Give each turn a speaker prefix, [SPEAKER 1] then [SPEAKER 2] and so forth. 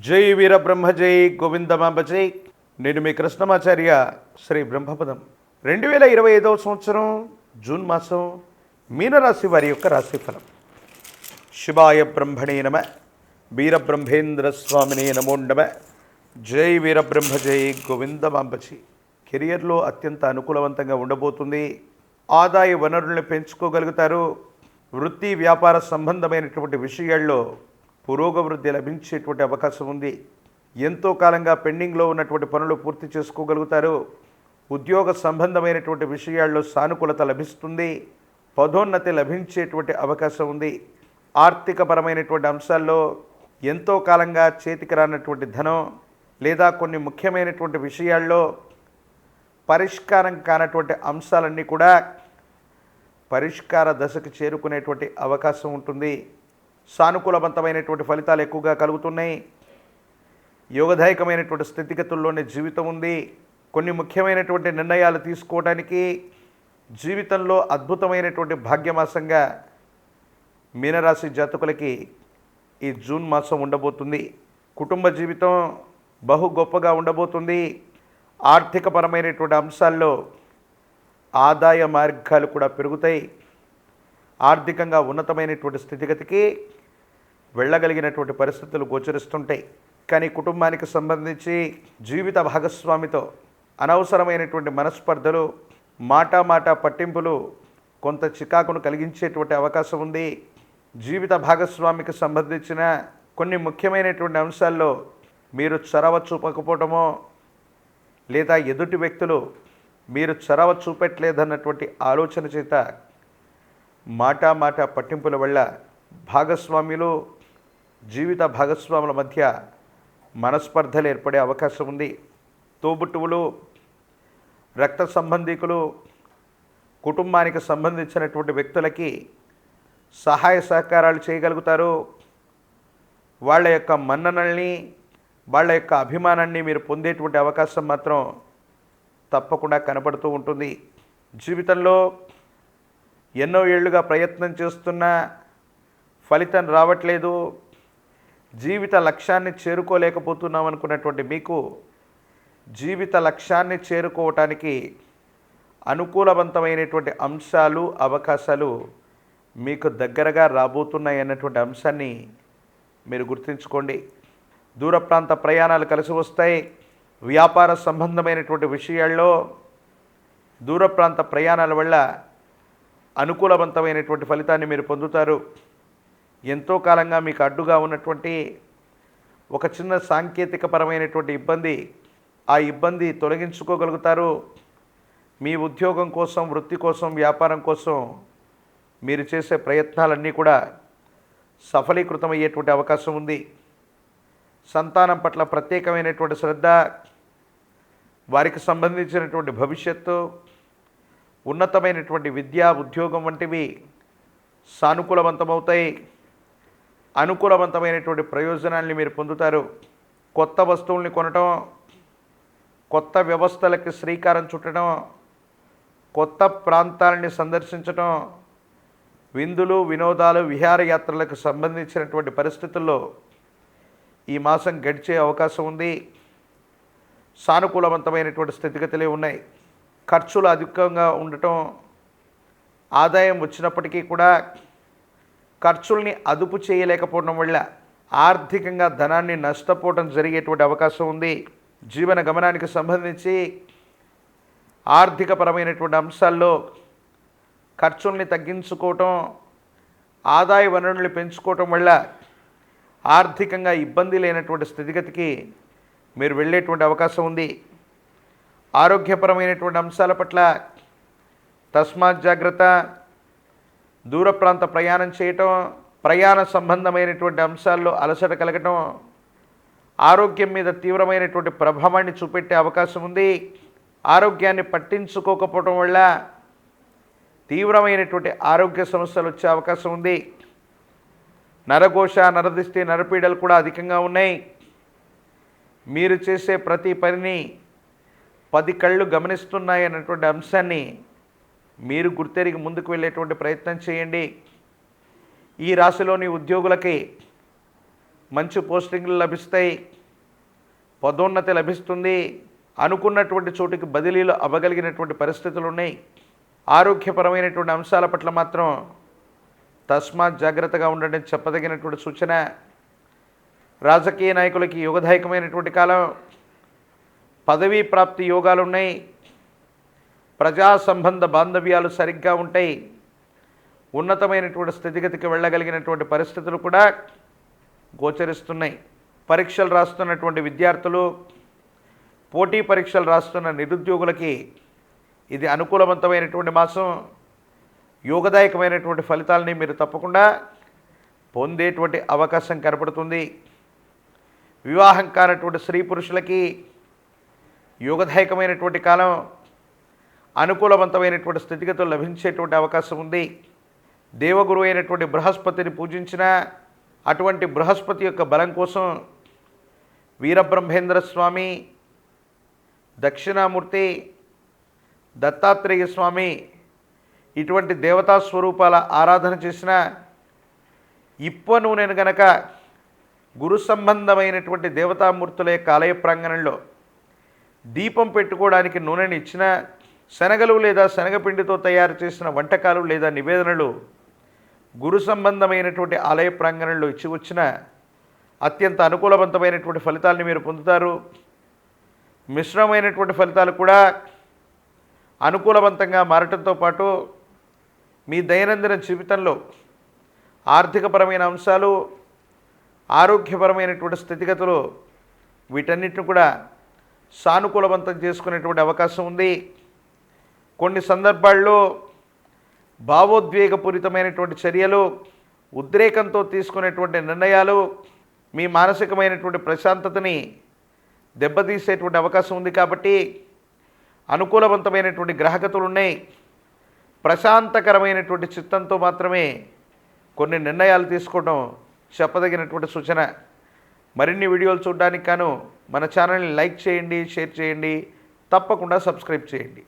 [SPEAKER 1] జై వీరబ్రహ్మ జై గోవిందమాంబ జై. నేను మీ కృష్ణమాచార్య శ్రీ బ్రహ్మపదం. 2025వ సంవత్సరం జూన్ మాసం మీనరాశి వారి యొక్క రాశిఫలం. శివాయ బ్రహ్మణే నమ, వీరబ్రహ్మేంద్ర స్వామినే నమో నమ. జై వీరబ్రహ్మ జై గోవిందమాంబజీ. కెరియర్లో అత్యంత అనుకూలవంతంగా ఉండబోతుంది. ఆదాయ వనరులను పెంచుకోగలుగుతారు. వృత్తి వ్యాపార సంబంధమైనటువంటి విషయాల్లో పురోగవృద్ధి లభించేటువంటి అవకాశం ఉంది. ఎంతో కాలంగా పెండింగ్లో ఉన్నటువంటి పనులు పూర్తి చేసుకోగలుగుతారు. ఉద్యోగ సంబంధమైనటువంటి విషయాల్లో సానుకూలత లభిస్తుంది. పదోన్నతి లభించేటువంటి అవకాశం ఉంది. ఆర్థికపరమైనటువంటి అంశాల్లో ఎంతో కాలంగా చేతికి రానటువంటి ధనం లేదా కొన్ని ముఖ్యమైనటువంటి విషయాల్లో పరిష్కారం కానటువంటి అంశాలన్నీ కూడా పరిష్కార దశకు చేరుకునేటువంటి అవకాశం ఉంటుంది. సానుకూలవంతమైనటువంటి ఫలితాలు ఎక్కువగా కలుగుతున్నాయి. యోగదాయకమైనటువంటి స్థితిగతుల్లోనే జీవితం ఉంది. కొన్ని ముఖ్యమైనటువంటి నిర్ణయాలు తీసుకోవడానికి జీవితంలో అద్భుతమైనటువంటి భాగ్యమాసంగా మీనరాశి జాతకులకి ఈ జూన్ మాసం ఉండబోతుంది. కుటుంబ జీవితం బహు గొప్పగా ఉండబోతుంది. ఆర్థికపరమైనటువంటి అంశాల్లో ఆదాయ మార్గాలు కూడా పెరుగుతాయి. ఆర్థికంగా ఉన్నతమైనటువంటి స్థితిగతికి వెళ్ళగలిగినటువంటి పరిస్థితులు గోచరిస్తుంటాయి. కానీ కుటుంబానికి సంబంధించి జీవిత భాగస్వామితో అనవసరమైనటువంటి మనస్పర్ధలు, మాట పట్టింపులు కొంత చికాకును కలిగించేటువంటి అవకాశం ఉంది. జీవిత భాగస్వామికి సంబంధించిన కొన్ని ముఖ్యమైనటువంటి అంశాల్లో మీరు చొరవ చూపకపోవటమో లేదా ఎదుటి వ్యక్తులు మీరు చొరవ చూపెట్టలేదన్నటువంటి ఆలోచన చేత మాట పట్టింపుల వల్ల భాగస్వామ్యులు, జీవిత భాగస్వాముల మధ్య మనస్పర్ధలు ఏర్పడే అవకాశం ఉంది. తోబుట్టువులు, రక్త సంబంధికులు, కుటుంబానికి సంబంధించినటువంటి వ్యక్తులకి సహాయ సహకారాలు చేయగలుగుతారు. వాళ్ళ యొక్క మన్ననల్ని, వాళ్ళ యొక్క అభిమానాన్ని మీరు పొందేటువంటి అవకాశం మాత్రం తప్పకుండా కనపడుతూ ఉంటుంది. జీవితంలో ఎన్నో ఏళ్లుగా ప్రయత్నం చేస్తున్నా ఫలితం రావట్లేదు, జీవిత లక్ష్యాన్ని చేరుకోలేకపోతున్నాం అనుకున్నటువంటి మీకు జీవిత లక్ష్యాన్ని చేరుకోవటానికి అనుకూలవంతమైనటువంటి అంశాలు, అవకాశాలు మీకు దగ్గరగా రాబోతున్నాయి అన్నటువంటి అంశాన్ని మీరు గుర్తుంచుకోండి. దూర ప్రాంత ప్రయాణాలు కలిసి వస్తాయి. వ్యాపార సంబంధమైనటువంటి విషయాల్లో దూర ప్రాంత ప్రయాణాల వల్ల అనుకూలవంతమైనటువంటి ఫలితాన్ని మీరు పొందుతారు. ఎంతో కాలంగా మీకు అడ్డుగా ఉన్నటువంటి ఒక చిన్న సాంకేతికపరమైనటువంటి ఇబ్బంది, ఆ ఇబ్బంది తొలగించుకోగలుగుతారు. మీ ఉద్యోగం కోసం, వృత్తి కోసం, వ్యాపారం కోసం మీరు చేసే ప్రయత్నాలన్నీ కూడా సఫలీకృతమయ్యేటువంటి అవకాశం ఉంది. సంతానం పట్ల ప్రత్యేకమైనటువంటి శ్రద్ధ, వారికి సంబంధించినటువంటి భవిష్యత్తు, ఉన్నతమైనటువంటి విద్యా, ఉద్యోగం వంటివి సానుకూలవంతమవుతాయి. అనుకూలవంతమైనటువంటి ప్రయోజనాల్ని మీరు పొందుతారు. కొత్త వస్తువుల్ని కొనటం, కొత్త వ్యవస్థలకి శ్రీకారం చుట్టడం, కొత్త ప్రాంతాలని సందర్శించటం, విందులు, వినోదాలు, విహారయాత్రలకు సంబంధించినటువంటి పరిస్థితుల్లో ఈ మాసం గడిచే అవకాశం ఉంది. సానుకూలవంతమైనటువంటి స్థితిగతులే ఉన్నాయి. ఖర్చులు అధికంగా ఉండటం, ఆదాయం వచ్చినప్పటికీ కూడా ఖర్చుల్ని అదుపు చేయలేకపోవడం వల్ల ఆర్థికంగా ధనాన్ని నష్టపోవడం జరిగేటువంటి అవకాశం ఉంది. జీవన గమనానికి సంబంధించి ఆర్థికపరమైనటువంటి అంశాల్లో ఖర్చుల్ని తగ్గించుకోవటం, ఆదాయ వనరుల్ని పెంచుకోవటం వల్ల ఆర్థికంగా ఇబ్బంది లేనటువంటి స్థితిగతికి మీరు వెళ్ళేటువంటి అవకాశం ఉంది. ఆరోగ్యపరమైనటువంటి అంశాల పట్ల తస్మాత్ జాగ్రత్త. దూర ప్రాంత ప్రయాణం చేయటం, ప్రయాణ సంబంధమైనటువంటి అంశాల్లో అలసట కలగటం ఆరోగ్యం మీద తీవ్రమైనటువంటి ప్రభావాన్ని చూపెట్టే అవకాశం ఉంది. ఆరోగ్యాన్ని పట్టించుకోకపోవడం వల్ల తీవ్రమైనటువంటి ఆరోగ్య సమస్యలు వచ్చే అవకాశం ఉంది. నరఘోష, నరదిష్టి, నరపీడలు కూడా అధికంగా ఉన్నాయి. మీరు చేసే ప్రతి పనిని 10 కళ్ళు గమనిస్తున్నాయి అన్నటువంటి అంశాన్ని మీరు గుర్తెరిగి ముందుకు వెళ్ళేటువంటి ప్రయత్నం చేయండి. ఈ రాశిలోని ఉద్యోగులకి మంచి పోస్టింగ్లు లభిస్తాయి, పదోన్నతి లభిస్తుంది, అనుకున్నటువంటి చోటుకి బదిలీలు అవ్వగలిగినటువంటి పరిస్థితులు ఉన్నాయి. ఆరోగ్యపరమైనటువంటి అంశాల పట్ల మాత్రం తస్మాత్ జాగ్రత్తగా ఉండడం చెప్పదగినటువంటి సూచన. రాజకీయ నాయకులకి యోగదాయకమైనటువంటి కాలం, పదవీ ప్రాప్తి యోగాలు ఉన్నాయి, ప్రజా సంబంధ బాంధవ్యాలు సరిగ్గా ఉంటాయి, ఉన్నతమైనటువంటి స్థితిగతికి వెళ్ళగలిగినటువంటి పరిస్థితులు కూడా గోచరిస్తున్నాయి. పరీక్షలు రాస్తున్నటువంటి విద్యార్థులు, పోటీ పరీక్షలు రాస్తున్న నిరుద్యోగులకి ఇది అనుకూలవంతమైనటువంటి మాసం. యోగదాయకమైనటువంటి ఫలితాలని మీరు తప్పకుండా పొందేటువంటి అవకాశం కనపడుతుంది. వివాహం కానటువంటి స్త్రీ పురుషులకి యోగదాయకమైనటువంటి కాలం, అనుకూలవంతమైనటువంటి స్థితిగతులు లభించేటువంటి అవకాశం ఉంది. దేవగురు అయినటువంటి బృహస్పతిని పూజించిన అటువంటి బృహస్పతి యొక్క బలం కోసం వీరబ్రహ్మేంద్ర స్వామి, దక్షిణామూర్తి, దత్తాత్రేయ స్వామి ఇటువంటి దేవతా స్వరూపాల ఆరాధన చేసిన ఇప్ప నూనెను గనక గురు సంబంధమైనటువంటి దేవతామూర్తుల యొక్క ఆలయ ప్రాంగణంలో దీపం పెట్టుకోవడానికి నూనెని ఇచ్చిన, శనగలు లేదా శనగపిండితో తయారు చేసిన వంటకాలు లేదా నివేదనలు గురు సంబంధమైనటువంటి ఆలయ ప్రాంగణంలో ఇచ్చి వచ్చిన అత్యంత అనుకూలవంతమైనటువంటి ఫలితాలని మీరు పొందుతారు. మిశ్రమైనటువంటి ఫలితాలు కూడా అనుకూలవంతంగా మారటంతో పాటు మీ దైనందిన జీవితంలో ఆర్థికపరమైన అంశాలు, ఆరోగ్యపరమైనటువంటి స్థితిగతులు వీటన్నిటిని కూడా సానుకూలవంతం చేసుకునేటువంటి అవకాశం ఉంది. కొన్ని సందర్భాల్లో భావోద్వేగపూరితమైనటువంటి చర్యలు, ఉద్రేకంతో తీసుకునేటువంటి నిర్ణయాలు మీ మానసికమైనటువంటి ప్రశాంతతని దెబ్బతీసేటువంటి అవకాశం ఉంది. కాబట్టి అనుకూలవంతమైనటువంటి గ్రహగతులు ఉన్నాయి. ప్రశాంతకరమైనటువంటి చిత్తంతో మాత్రమే కొన్ని నిర్ణయాలు తీసుకోవడం చెప్పదగినటువంటి సూచన. మరిన్ని వీడియోలు చూడడానికి గాను మన ఛానల్ని లైక్ చేయండి, షేర్ చేయండి, తప్పకుండా సబ్స్క్రైబ్ చేయండి.